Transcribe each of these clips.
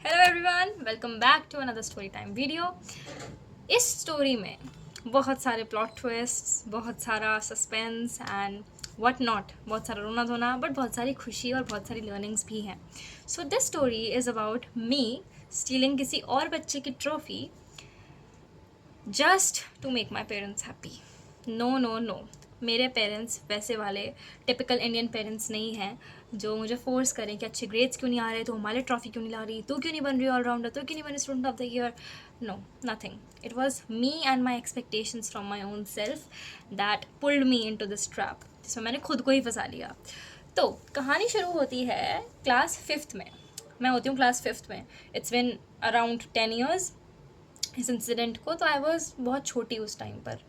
Hello everyone, welcome back to another story time video. इस story में बहुत सारे प्लॉट ट्विस्ट, बहुत सारा सस्पेंस एंड व्हाट नॉट, बहुत सारा रोना धोना, बट बहुत सारी खुशी और बहुत सारी लर्निंग्स भी हैं। So this story is about me stealing किसी और बच्चे की trophy just to make my parents happy. No no no, मेरे पेरेंट्स वैसे वाले टिपिकल इंडियन पेरेंट्स नहीं हैं जो मुझे फोर्स करें कि अच्छे ग्रेड्स क्यों नहीं आ रहे, तो हमारे ट्रॉफी क्यों नहीं ला रही, तू क्यों नहीं बन रही ऑलराउंडर, तू क्यों नहीं बन रही student of the year. No, nothing. It was me and my expectations from my own self that pulled me into this trap, जिसमें मैंने खुद को ही फंसा लिया। तो कहानी शुरू होती है क्लास फिफ्थ में। मैं होती हूँ क्लास फिफ्थ में। इट्स बिन अराउंड 10 years इस इंसिडेंट को। तो आई वॉज बहुत छोटी उस टाइम पर,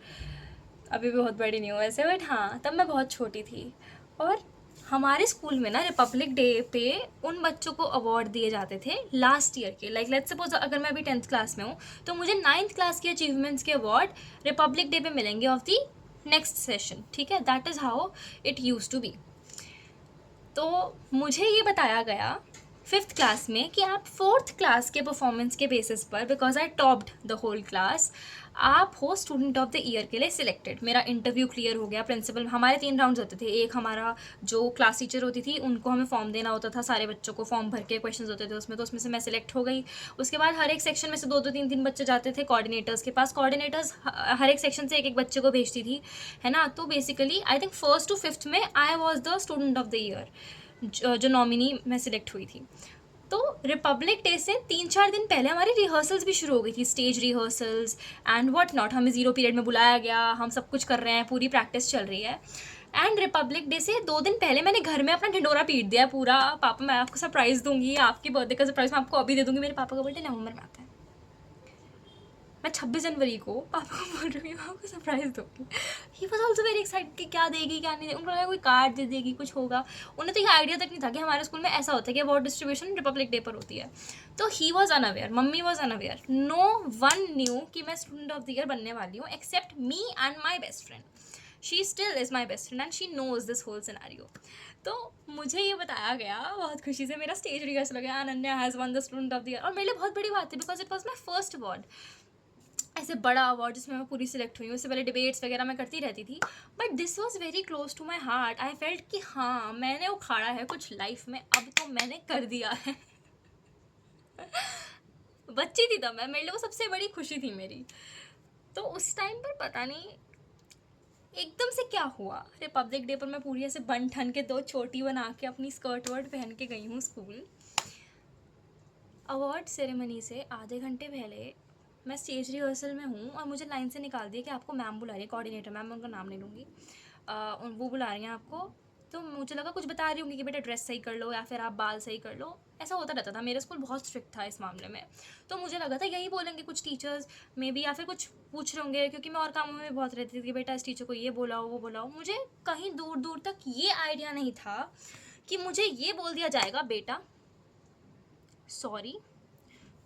अभी भी बहुत बड़ी नहीं हूँ वैसे, बट हाँ तब मैं बहुत छोटी थी। और हमारे स्कूल में ना रिपब्लिक डे पे उन बच्चों को अवार्ड दिए जाते थे लास्ट ईयर के। लाइक लेट्स सपोज अगर मैं अभी 10th क्लास में हूँ तो मुझे 9th क्लास के अचीवमेंट्स के अवार्ड रिपब्लिक डे पे मिलेंगे ऑफ दी नेक्स्ट सेशन। ठीक है, that is how it use to be. तो मुझे ये बताया गया फिफ्थ क्लास में कि आप फोर्थ क्लास के परफॉर्मेंस के बेसिस पर, because I topped the whole class, आप हो स्टूडेंट ऑफ द ईयर के लिए सिलेक्टेड। मेरा इंटरव्यू क्लियर हो गया। प्रिंसिपल, हमारे 3 राउंड्स होते थे। एक हमारा जो क्लास टीचर होती थी उनको हमें फॉर्म देना होता था, सारे बच्चों को फॉर्म भर के क्वेश्चंस होते थे उसमें, तो उसमें से मैं सिलेक्ट हो गई। उसके बाद हर एक सेक्शन में से दो दो तीन तीन बच्चे जाते थे कोऑर्डिनेटर्स के पास। कोऑर्डिनेटर्स हर एक सेक्शन से एक एक बच्चे को भेजती थी, है ना। तो basically I think first to fifth में I was the student of the year, जो नॉमिनी मैं सिलेक्ट हुई थी। तो रिपब्लिक डे से 3-4 दिन पहले हमारी रिहर्सल्स भी शुरू हो गई थी, stage rehearsals and what not. हमें 0 पीरियड में बुलाया गया, हम सब कुछ कर रहे हैं, पूरी प्रैक्टिस चल रही है। एंड रिपब्लिक डे से 2 दिन पहले मैंने घर में अपना ढिंडोरा पीट दिया पूरा। पापा मैं आपको सरप्राइज़ दूंगी, आपकी बर्थडे का सरप्राइज़ मैं आपको अभी दे दूंगी। मेरे पापा का बर्थडे नवंबर में आता है। मैं 26 जनवरी को पापा को बोल रही हूँ आपको सरप्राइज दूंगी। He was also very excited कि क्या देगी क्या नहीं देगी। उनको लगा कोई कार्ड दे देगी, कुछ होगा। उन्हें तो ये आइडिया तक नहीं था कि हमारे स्कूल में ऐसा होता है कि अवार्ड डिस्ट्रीब्यूशन रिपब्लिक डे पर होती है। तो he was unaware, mummy was unaware, no one knew कि मैं स्टूडेंट ऑफ द ईयर बनने वाली हूँ except me and my best friend. She still is my best friend and she knows this whole scenario. तो मुझे ये बताया गया बहुत खुशी से, मेरा स्टेज रिहर्सल हो गया, Ananya has one the student of the year. और मेरे लिए बहुत बड़ी बात थी because it was my first award, ऐसे बड़ा अवार्ड जिसमें मैं पूरी सिलेक्ट हुई हूँ। उससे पहले डिबेट्स वगैरह मैं करती रहती थी, but this was very close to my heart. I felt कि हाँ मैंने उखाड़ा है कुछ लाइफ में, अब तो मैंने कर दिया है। बच्ची थी तब मैं, मेरे लिए वो सबसे बड़ी खुशी थी मेरी। तो उस टाइम पर पता नहीं एकदम से क्या हुआ, रिपब्लिक डे पर मैं पूरी ऐसे बन ठन के 2 चोटी बना के अपनी स्कर्ट वर्ट पहन के गई हूँ स्कूल। अवार्ड सेरेमनी से आधे घंटे पहले मैं स्टेज रिहर्सल में हूँ और मुझे लाइन से निकाल दिया कि आपको मैम बुला रही है, कोऑर्डिनेटर मैम, मैं उनका नाम नहीं लूँगी, वो बुला रही हैं आपको। तो मुझे लगा कुछ बता रही होंगी कि बेटा ड्रेस सही कर लो या फिर आप बाल सही कर लो। ऐसा होता रहता था, मेरा स्कूल बहुत स्ट्रिक्ट था इस मामले में। तो मुझे लगा था यही बोलेंगे कुछ टीचर्स मे बी, या फिर कुछ पूछ रहे होंगे, क्योंकि मैं और कामों में बहुत रहती थी कि बेटा इस टीचर को ये बोलाओ वो बोलाओ। मुझे कहीं दूर दूर तक ये आइडिया नहीं था कि मुझे ये बोल दिया जाएगा बेटा सॉरी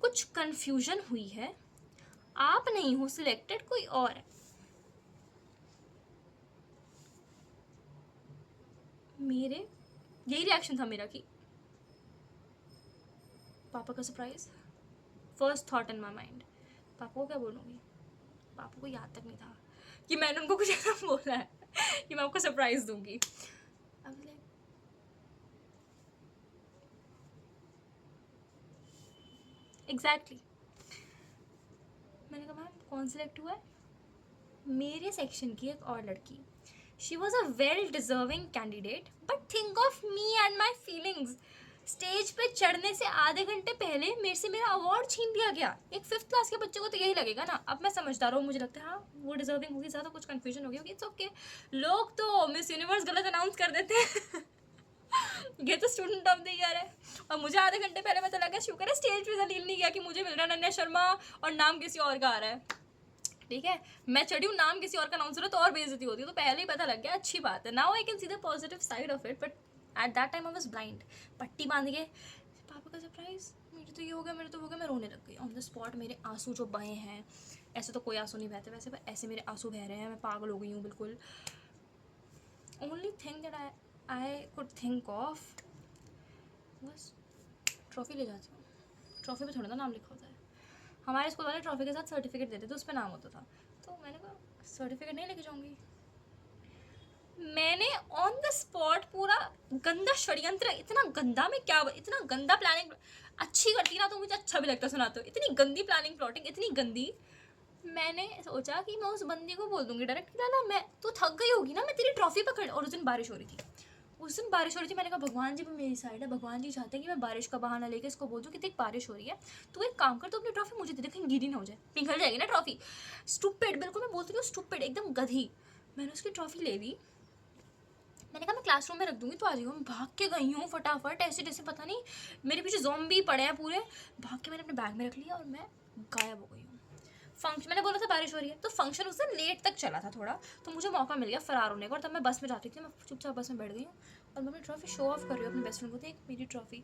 कुछ कन्फ्यूजन हुई है, आप नहीं हो सिलेक्टेड, कोई और है। मेरे यही रिएक्शन था मेरा कि पापा का surprise. First thought in my mind, पापा को क्या बोलूँगी। पापा को याद तक नहीं था कि मैंने उनको कुछ ऐसा बोला है कि मैं आपको सरप्राइज दूंगी। एग्जैक्टली मैंने कहा मैम कौन सिलेक्ट हुआ है। मेरे सेक्शन की एक और लड़की, she was a well deserving candidate, but think of me and my feelings. Stage पे चढ़ने से आधे घंटे पहले मेरे से मेरा अवार्ड छीन लिया गया। एक फिफ्थ क्लास के बच्चे को तो यही लगेगा ना। अब मैं समझदार हूँ, मुझे लगता है हाँ वो डिजर्विंग होगी, ज़्यादा कुछ कन्फ्यूजन होगी, इट्स ओके। लोग तो मिस यूनिवर्स गलत अनाउंस कर देते हैं। ये तो स्टूडेंट ऑफ द ईयर है, और मुझे आधे घंटे पहले पता लगा। शुक्र है स्टेज पे जलील नहीं किया कि मुझे मिल रहा है अनन्या शर्मा और नाम किसी और का आ रहा है। ठीक है, मैं चढ़ी हूँ, नाम किसी और का अनाउंसर है तो और बेइज्जती होती है, तो पहले ही पता लग गया, अच्छी बात है। Now I can see the positive side of it, but at that time I was blind. पट्टी बांध के पापा का सरप्राइज, मेरे तो ये हो गया, मेरे तो हो गया। मैं रोने लग गई ऑन द स्पॉट। मेरे आंसू जो बहे हैं, ऐसे तो कोई आंसू नहीं बहते वैसे, पर ऐसे मेरे आंसू बह रहे हैं, मैं पागल हो गई हूँ बिल्कुल। Only thing that I could think of बस ट्रॉफी ले जाती हूँ, ट्रॉफी पे थोड़ा ना नाम लिखा होता है। हमारे स्कूल वाले ट्रॉफी के साथ सर्टिफिकेट देते थे, उस पर नाम होता था। तो मैंने कहा सर्टिफिकेट नहीं लेके जाऊँगी। मैंने ऑन द स्पॉट पूरा गंदा षड्यंत्र, इतना गंदा, मैं क्या, इतना गंदा प्लानिंग, अच्छी करती ना तो मुझे अच्छा भी लगता सुना, तो इतनी गंदी प्लानिंग प्लॉटिंग, इतनी गंदी। मैंने सोचा कि मैं उस बंदी को बोल दूंगी डायरेक्ट, लाला मैं, तू थक गई होगी ना, मैं तेरी ट्रॉफी पकड़। और उस दिन बारिश हो रही थी, मैंने कहा भगवान जी भी मेरी साइड है, भगवान जी चाहते हैं कि मैं बारिश का बहाना लेके इसको बोल दूँ कि देख बारिश हो रही है, तू एक काम कर, तो अपनी ट्रॉफी मुझे दे दे, कहीं गीली ना हो जाए, पिघल जाएगी ना ट्रॉफी। स्टूपिड, बिल्कुल मैं बोलती हूँ स्टूपिड, एकदम गधी। मैंने उसकी ट्रॉफी ले ली, मैंने कहा मैं क्लासरूम में रख दूंगी, तो आ जाइए। मैं भाग के गई हूँ फटाफट, ऐसे जैसे पता नहीं मेरे पीछे ज़ॉम्बी पड़े हैं पूरे। भाग के मैंने अपने बैग में रख लिया और मैं गायब हो गई हूँ। फंक्शन, मैंने बोला था बारिश हो रही है, तो फंक्शन उस दिन लेट तक चला था थोड़ा, तो मुझे मौका मिल गया फरार होने का। और तब मैं बस में जाती थी, मैं चुपचाप बस में बैठ गई हूँ और मैं अपनी ट्रॉफी शो ऑफ कर रही हूँ अपने बेस्ट फ्रेंड को। देख मेरी ट्रॉफी।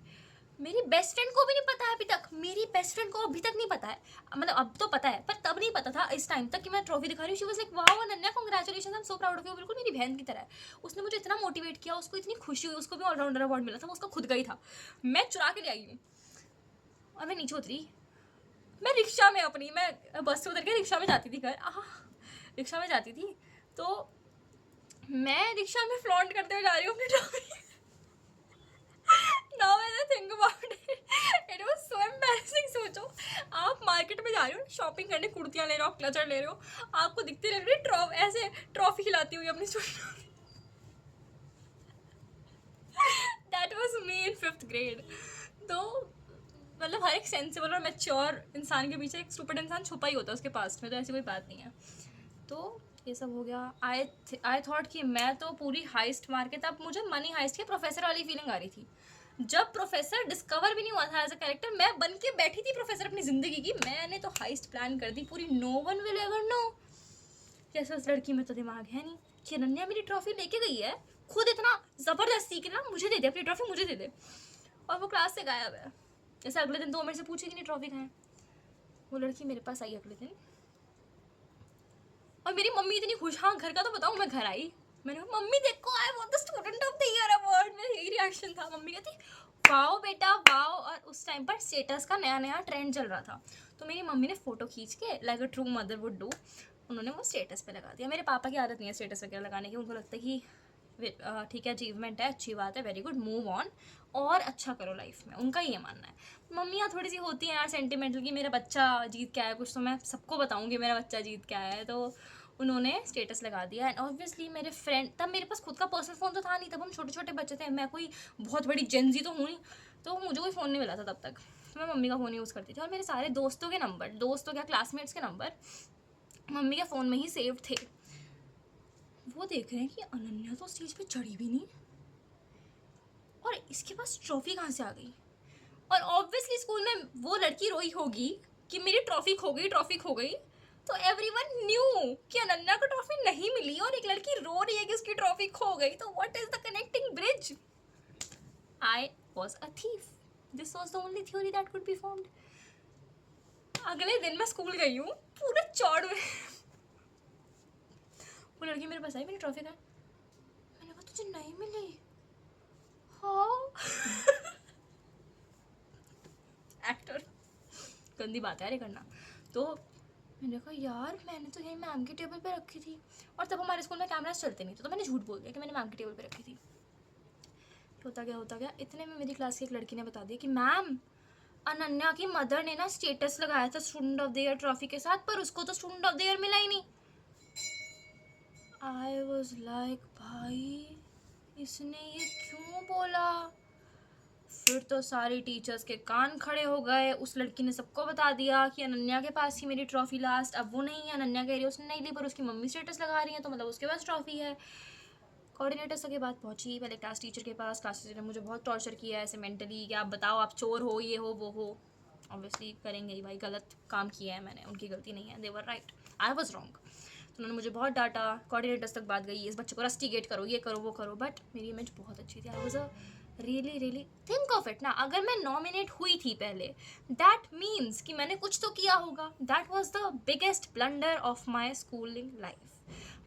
मेरी बेस्ट फ्रेंड को भी नहीं पता है अभी तक, मेरी बेस्ट फ्रेंड को अभी तक नहीं पता है, मतलब अब तो पता है पर तब नहीं पता था इस टाइम तक कि मैं ट्रॉफी दिखा रही हूँ। She was like wow Ananya congratulation, I am so proud of you. बिल्कुल मेरी बहन की तरह है। उसने मुझे इतना मोटिवेट किया, उसको इतनी खुशी हुई, उसको भी ऑलराउंडर अवार्ड मिला था, वो उसका खुद का ही था, मैं चुरा के ले आई हूँ। और मैं नीचे उतरी, मैं रिक्शा में अपनी, मैं बस से उतर के रिक्शा में जाती थी घर, रिक्शा में जाती थी, तो मैं रिक्शा में फ्लॉन्ट करते हुए जा रही हूँ अपनी trophy. Now when I think about it, it was so embarrassing। सोचो आप मार्केट में जा रहे हो शॉपिंग करने, कुर्तियाँ ले रहे हो, क्लचर ले रहे हो, आपको दिखते रह रही ऐसे ट्रॉफी खिलाती हुई अपनी student. That was me in 5th grade। तो मतलब हर एक सेंसिबल और मैच्योर इंसान के पीछे एक स्टूपिड इंसान छुपा ही होता है उसके पास में, तो ऐसी कोई बात नहीं है। तो ये सब हो गया। आई थॉट कि मैं तो पूरी हाइस्ट मार के, तब मुझे मनी हाइस्ट की प्रोफेसर वाली फीलिंग आ रही थी। जब प्रोफेसर डिस्कवर भी नहीं हुआ था एज अ कैरेक्टर, मैं बन के बैठी थी प्रोफेसर अपनी जिंदगी की। मैंने तो हाइस्ट प्लान कर दी पूरी, no one will ever know. जैसे उस लड़की में तो दिमाग है नहीं कि अनन्या मेरी ट्रॉफी लेके गई है, खुद इतना जबरदस्ती कि ना मुझे दे दे अपनी ट्रॉफी, मुझे दे दे, और वो क्लास से गायब है। जैसे अगले दिन तो मेरे से पूछेगी नहीं ट्रॉफी कहाँ है। वो लड़की मेरे पास आई अगले दिन, और मेरी मम्मी इतनी खुश, हाँ घर का तो बताऊँ, मैं घर आई, मैंने कहा मम्मी देखो I want the student of the year award. मेरा यही रिएक्शन था। मम्मी कहती वाओ बेटा वाओ। और उस टाइम पर स्टेटस का नया नया ट्रेंड चल रहा था, तो मेरी मम्मी ने फोटो खींच के like a true mother would do, उन्होंने वो स्टेटस पे लगा दिया। मेरे पापा की आदत नहीं है स्टेटस वगैरह लगाने की, उनको लगता है कि ठीक है अचीवमेंट है, अच्छी बात है, वेरी गुड, मूव ऑन और अच्छा करो लाइफ में, उनका ये मानना है। मम्मियाँ थोड़ी सी होती हैं यार सेंटिमेंटल कि मेरा बच्चा जीत के आया कुछ, तो मैं सबको बताऊँगी मेरा बच्चा जीत के आया है। तो उन्होंने स्टेटस लगा दिया। एंड ऑब्वियसली मेरे फ्रेंड, तब मेरे पास खुद का पर्सनल फ़ोन तो था नहीं, तब हम छोटे छोटे बच्चे थे, मैं कोई बहुत बड़ी जेनजी तो हूँ नहीं, तो मुझे कोई फ़ोन नहीं मिला था तब तक, मैं मम्मी का फ़ोन यूज़ करती थी। और मेरे सारे दोस्तों के नंबर, दोस्तों क्या क्लासमेट्स के नंबर मम्मी के फ़ोन में ही सेव थे। वो देख रहे हैं कि अनन्या तो स्टेज पे चढ़ी भी नहीं और इसके पास ट्रॉफी कहाँ से आ गई। और ऑब्वियसली स्कूल में वो लड़की रोई होगी कि मेरी ट्रॉफी खो गई, ट्रॉफी खो गई, तो एवरीवन न्यू कि अनन्या को ट्रॉफी नहीं मिली और एक लड़की रो रही है कि उसकी ट्रॉफी खो गई, तो what is the connecting bridge. I was a thief, this was the only theory that could be formed. अगले दिन मैं स्कूल गई हूँ पूरे चौड़ में, वो लड़की मेरे पास आई, मेरी ट्रॉफी का, मैंने कहा तुझे नहीं मिली, हाँ एक्टर, गंदी बात है यार ये करना। तो मैंने कहा यार मैंने तो यही मैम की टेबल पे रखी थी, और तब हमारे स्कूल में कैमरास चलते नहीं थे, तो मैंने झूठ बोल दिया कि मैंने मैम की टेबल पे रखी थी। होता गया, इतने में मेरी क्लास की एक लड़की ने बता दिया कि मैम अनन्या की मदर ने ना स्टेटस लगाया था student of the year trophy के साथ, पर उसको तो स्टूडेंट ऑफ द ईयर मिला ही नहीं। आई वॉज लाइक भाई इसने ये क्यों बोला। फिर तो सारी टीचर्स के कान खड़े हो गए, उस लड़की ने सबको बता दिया कि अनन्या के पास ही मेरी ट्रॉफी लास्ट, अब वो नहीं है, अनन्या कह रही है उसने नहीं ली पर उसकी मम्मी स्टेटस लगा रही है तो मतलब उसके पास ट्रॉफी है। कोऑर्डिनेटर से के बात पहुंची पहले क्लास टीचर के पास, क्लास टीचर ने मुझे बहुत टॉर्चर किया ऐसे मेंटली कि आप बताओ आप चोर हो, ये हो वो हो। ऑब्वियसली करेंगे ही भाई, गलत काम किया है मैंने, उनकी गलती नहीं है, दे वर राइट, आई वॉज रॉन्ग। तो उन्होंने मुझे बहुत डांटा, कोऑर्डिनेटर्स तक बात गई, इस बच्चे को रस्टिगेट करो, ये करो वो करो, बट मेरी इमेज बहुत अच्छी थी। I was a really think of it ना, अगर मैं नॉमिनेट हुई थी पहले, दैट मीन्स कि मैंने कुछ तो किया होगा। That was the biggest blunder of my schooling life.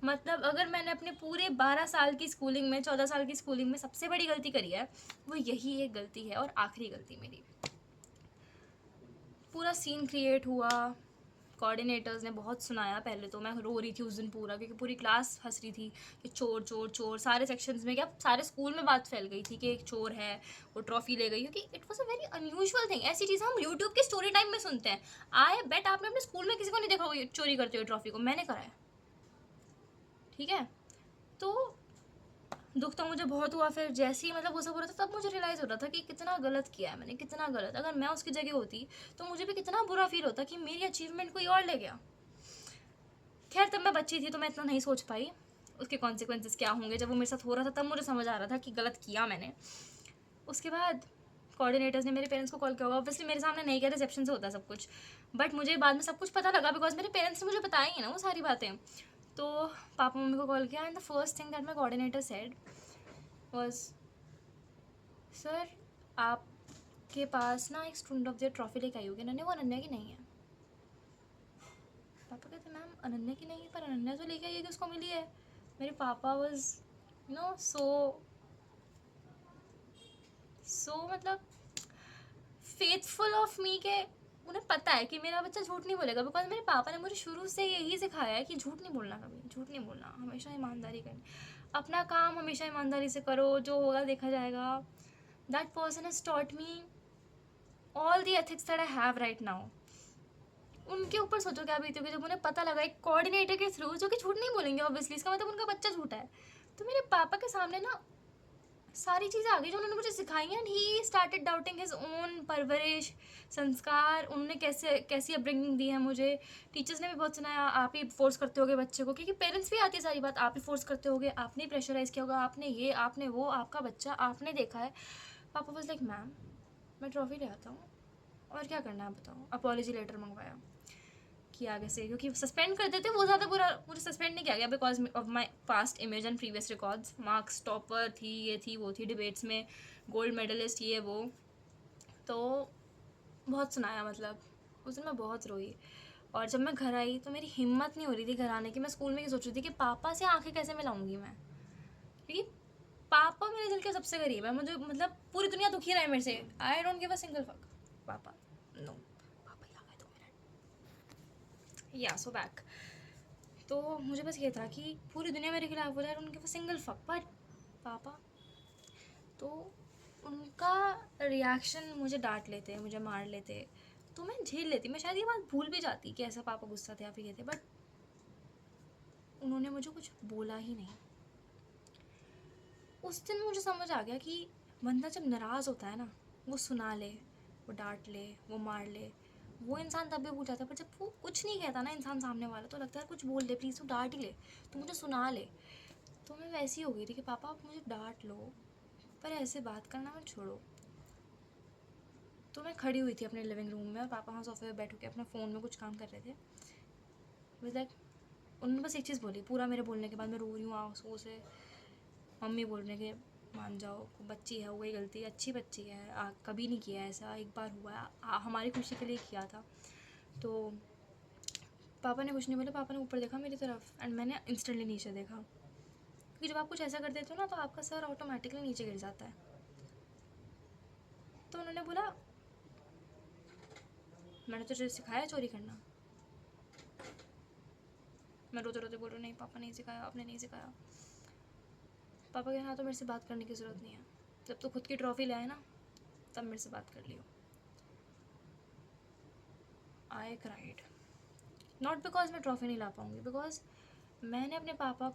मतलब अगर मैंने अपने पूरे 12 साल की स्कूलिंग में, 14 साल की स्कूलिंग में सबसे बड़ी गलती करी है, वो यही एक गलती है और आखिरी गलती मेरी। पूरा सीन क्रिएट हुआ, कोऑर्डिनेटर्स ने बहुत सुनाया। पहले तो मैं रो रही थी उस दिन पूरा, क्योंकि पूरी क्लास हंस रही थी कि चोर चोर चोर। सारे सेक्शंस में, क्या सारे स्कूल में बात फैल गई थी कि एक चोर है, वो ट्रॉफी ले गई, क्योंकि it was a very unusual thing. ऐसी चीज़ हम यूट्यूब के स्टोरी टाइम में सुनते हैं। आई बेट आपने अपने स्कूल में किसी को नहीं देखा होगा चोरी करते हुए ट्रॉफी को, मैंने कराया। ठीक है, तो दुख तो मुझे बहुत हुआ। फिर जैसे ही मतलब वो सब हो रहा था, तब मुझे रियलाइज़ हो रहा था कि कितना गलत किया है मैंने, कितना गलत। अगर मैं उसकी जगह होती तो मुझे भी कितना बुरा फील होता कि मेरी अचीवमेंट कोई और ले गया। खैर तब मैं बच्ची थी तो मैं इतना नहीं सोच पाई उसके कॉन्सिक्वेंसेस क्या होंगे। जब वो मेरे साथ हो रहा था तब मुझे समझ आ रहा था कि गलत किया मैंने। उसके बाद कोऑर्डिनेटर्स ने मेरे पेरेंट्स को कॉल किया होगा। ऑब्वियसली मेरे सामने नहीं किया, रिसेप्शन से होता है सब कुछ, बट मुझे बाद में सब कुछ पता लगा बिकॉज मेरे पेरेंट्स ने मुझे बताई है ना वो सारी बातें। तो पापा मम्मी को कॉल किया and the first thing that my coordinator said was, sir आपके पास ना एक स्टूडेंट ऑफ द ट्रॉफी लेके आई होगी, अनन्या, वो अनन्या की नहीं है। पापा कहते मैम अनन्या की नहीं है, पर अनन्या तो लेके आई है कि उसको मिली है। मेरे पापा वॉज सो मतलब फेथफुल ऑफ मी के उन्हें पता है कि मेरा बच्चा झूठ नहीं बोलेगा। बिकॉज मेरे पापा ने मुझे शुरू से यही सिखाया है कि झूठ नहीं बोलना, कभी झूठ नहीं बोलना, हमेशा ईमानदारी करनी, अपना काम हमेशा ईमानदारी से करो, जो होगा देखा जाएगा। That person has taught me all the ethics that I have right now. उनके ऊपर सोचो क्या बीती होगी जब उन्हें पता लगा एक कोऑर्डिनेटर के थ्रू, जो कि झूठ नहीं बोलेंगे ऑब्वियसली, इसका मतलब उनका बच्चा झूठा है। तो मेरे पापा के सामने ना सारी चीज़ें आ गई जो उन्होंने मुझे सिखाई हैं। And he started doubting his own परवरिश, संस्कार, उन्होंने कैसी अपब्रिंगिंग दी है मुझे। टीचर्स ने भी बहुत सुनाया, आप ही फोर्स करते होगे बच्चे को, क्योंकि पेरेंट्स भी आती है सारी बात, आप ही फोर्स करते होगे, आपने ही प्रेशराइज किया होगा, आपने ये आपने वो, आपका बच्चा आपने देखा है। पापा वाज लाइक मैम मैं ट्रॉफी ले आता हूँ और क्या करना है बताओ। अपॉलॉजी लेटर मंगवाया कि आगे से, क्योंकि सस्पेंड कर देते वो ज़्यादा बुरा, मुझे सस्पेंड नहीं किया गया because of my past image and previous records. Marks topper थी, ये थी वो थी, डिबेट्स में गोल्ड मेडलिस्ट, ये वो। तो बहुत सुनाया, मतलब उस दिन मैं बहुत रोई। और जब मैं घर आई तो मेरी हिम्मत नहीं हो रही थी घर आने की। मैं स्कूल में ये सोच रही थी कि पापा से आंखें कैसे मिलाऊंगी मैं, क्योंकि पापा मेरे दिल के सबसे करीब है। मुझे मतलब पूरी दुनिया दुखी रहा है मेरे से, I don't give a single fuck. पापा नो, पापा ही आ गए 2 मिनट, या सो बैक। तो मुझे बस ये था कि पूरी दुनिया मेरे खिलाफ बोला है, उनके वो सिंगल फक, पर पापा। तो उनका रिएक्शन, मुझे डांट लेते, मुझे मार लेते तो मैं झेल लेती, मैं शायद ये बात भूल भी जाती कि ऐसा पापा गुस्सा थे या फिर ये थे, बट उन्होंने मुझे कुछ बोला ही नहीं। उस दिन मुझे समझ आ गया कि बंदा जब नाराज़ होता है ना, वो सुना ले, वो डांट ले, वो मार ले, वो इंसान तब भी भूल जाता है। पर जब वो कुछ नहीं कहता ना इंसान सामने वाला, तो लगता है कुछ बोल दे प्लीज़, तू डांट ही ले, तू मुझे सुना ले। तो मैं वैसी हो गई थी कि पापा आप मुझे डांट लो पर ऐसे बात करना मत छोड़ो। तो मैं खड़ी हुई थी अपने लिविंग रूम में और पापा वहाँ सोफे पे बैठ के अपने फ़ोन में कुछ काम कर रहे थे। वाज लाइक, उन्होंने बस एक चीज़ बोली पूरा मेरे बोलने के बाद। मैं रो रही हूँ आंसू से, मम्मी बोल रहे कि मान जाओ, बच्ची है, हो गई गलती, अच्छी बच्ची है, कभी नहीं किया ऐसा, एक बार हुआ है, हमारी खुशी के लिए किया था। तो पापा ने कुछ नहीं बोला, पापा ने ऊपर देखा मेरी तरफ एंड मैंने इंस्टेंटली नीचे देखा, क्योंकि जब आप कुछ ऐसा कर देते हो ना तो आपका सर ऑटोमेटिकली नीचे गिर जाता है। तो उन्होंने बोला मैंने तुझे सिखाया चोरी करना। मैं रोते रोते बोल रही नहीं पापा नहीं सिखाया, आपने नहीं सिखाया। पापा के हाँ तो मेरे से बात करने की ज़रूरत नहीं है, जब तो खुद की ट्रॉफी ले आए ना तब मेरे से बात कर लियो। आई क्राइड, नॉट बिकॉज मैं ट्रॉफी नहीं ला पाऊँगी, बिकॉज मैंने अपने पापा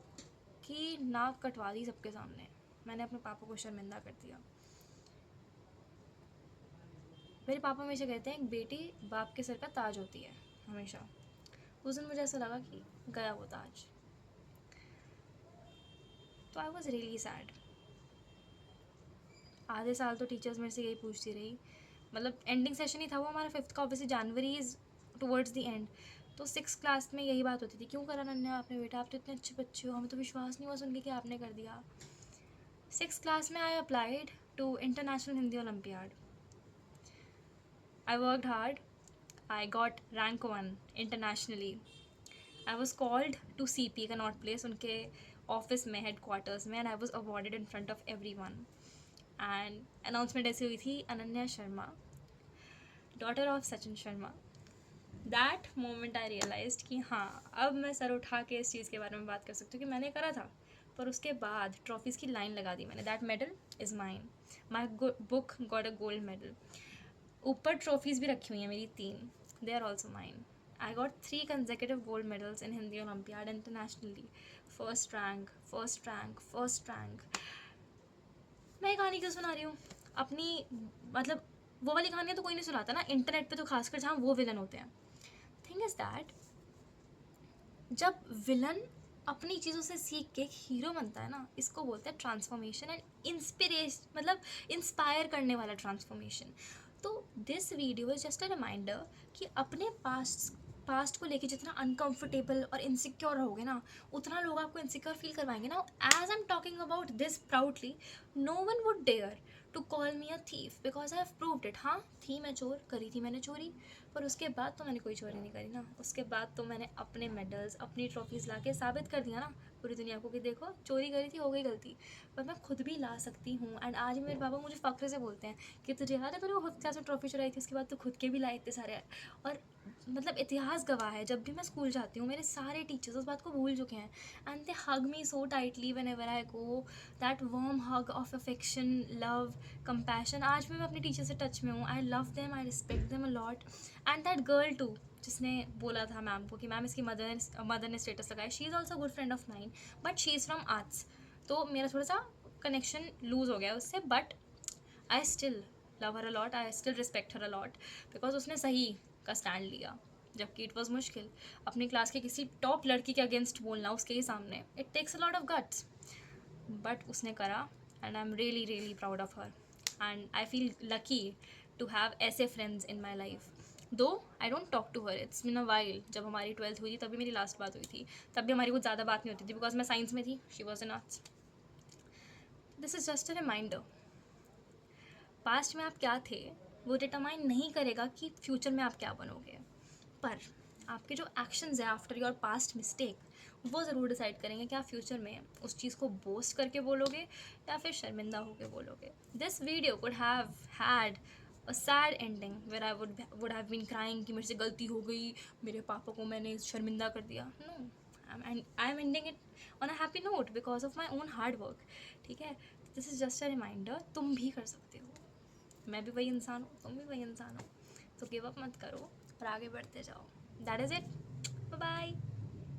की नाक कटवा दी सबके सामने, मैंने अपने पापा को शर्मिंदा कर दिया। मेरे पापा हमेशा कहते हैं एक बेटी बाप के सर का ताज होती है हमेशा। उस दिन मुझे ऐसा लगा कि गया वो ताज। तो आई वॉज रियली सैड। आधे साल तो टीचर्स मेरे से यही पूछती रही, मतलब एंडिंग सेशन ही था वो हमारा 5th का, obviously January is towards the end. तो 6th क्लास में यही बात होती थी, क्यों करा नन्या आपने बेटा, आप तो इतने अच्छे बच्चे हो, हमें तो विश्वास नहीं हुआ सुन के कि आपने कर दिया। 6th क्लास में I applied to international Hindi olympiad. I worked hard, I got rank 1 internationally. I was called to CP Connaught Place, उनके ऑफिस में, हेड क्वार्टर्स में, and I was awarded in front of everyone. And announcement ऐसी हुई थी, Ananya Sharma daughter of Sachin Sharma. That moment I realised कि हाँ, अब मैं सर उठा के इस चीज़ के बारे में बात कर सकती हूँ कि मैंने करा था। पर उसके बाद ट्रॉफीज़ की लाइन लगा दी मैंने, that medal is mine, my book got a gold medal. ऊपर ट्रॉफीज़ भी रखी हुई हैं मेरी 3, they are also mine. I got 3 consecutive gold medals in Hindi Olympiad internationally. First rank, first rank, first rank. मैं ये कहानी क्यों सुना रही हूँ अपनी, मतलब वो वाली कहानियाँ तो कोई नहीं सुनाता ना इंटरनेट पे, तो खासकर जहाँ वो विलन होते हैं। थिंग इज़ दैट जब विलन अपनी चीज़ों से सीख के एक हीरो बनता है ना, इसको बोलते हैं ट्रांसफॉर्मेशन एंड इंस्पिरेशन, मतलब इंस्पायर करने वाला ट्रांसफॉर्मेशन। तो this video is just a reminder कि अपने पास्ट को लेके जितना अनकंफर्टेबल और इनसिक्योर रहोगे ना, उतना लोग आपको इनसिक्योर फील करवाएंगे ना। As I am talking about this proudly, no one would dare to call me a thief because I have proved it. हाँ थी मैं चोर, करी थी मैंने चोरी, पर उसके बाद तो मैंने कोई चोरी नहीं करी ना। उसके बाद तो मैंने अपने मेडल्स, अपनी ट्रॉफीज़ ला के साबित कर दिया ना पूरी दुनिया को कि देखो चोरी करी थी, हो गई गलती, पर मैं खुद भी ला सकती हूँ। एंड आज मेरे पापा मुझे फ़ख्र से बोलते हैं कि तुझे याद है तूने वो 5th क्लास में ट्रॉफी चुराई थी, उसके बाद तो खुद के भी लाए इतने सारे। और मतलब इतिहास गवाह है, जब भी मैं स्कूल जाती हूँ मेरे सारे टीचर्स उस बात को भूल चुके हैं and they hug me so tightly whenever I go, that warm hug of affection, love, compassion. आज भी मैं अपने टीचर से टच में हूँ, I love them, I respect them a lot. And that girl too जिसने बोला था मैम को कि मैम इसकी मदर ने स्टेटस लगाया, she is also good friend of mine but she is from arts, तो मेरा थोड़ा सा कनेक्शन लूज़ हो गया उससे, but I still love her a lot, I still respect her a lot because उसने सही का स्टैंड लिया जबकि इट वॉज मुश्किल। अपनी क्लास के किसी टॉप लड़की के अगेंस्ट बोलना उसके ही सामने, it takes a lot of guts, but उसने करा and I am really really proud of her and I feel lucky to have ऐसे friends in my life. Though I don't talk to her, it's been a while. जब हमारी 12th हुई थी तभी मेरी last बात हुई थी, तब भी हमारी कुछ ज़्यादा बात नहीं होती थी बिकॉज मैं साइंस में थी, she was in arts. This is just a reminder, past में आप क्या थे वो डिटरमाइन नहीं करेगा कि फ्यूचर में आप क्या बनोगे, पर आपके जो एक्शंस हैं आफ्टर योर पास्ट मिस्टेक वो ज़रूर डिसाइड करेंगे कि आप फ्यूचर में उस चीज़ को बोस्ट करके बोलोगे या फिर शर्मिंदा होकर बोलोगे। This video could have had a sad ending where I would have been crying कि मेरे से गलती हो गई, मेरे पापा को मैंने शर्मिंदा कर दिया। No, I am ending it on a happy note because of my own hard work. ठीक है, this is just a reminder, तुम भी कर सकते हो, मैं भी वही इंसान हूँ, तुम भी वही इंसान हो, तो गिव अप मत करो और आगे बढ़ते जाओ। That is it, bye bye.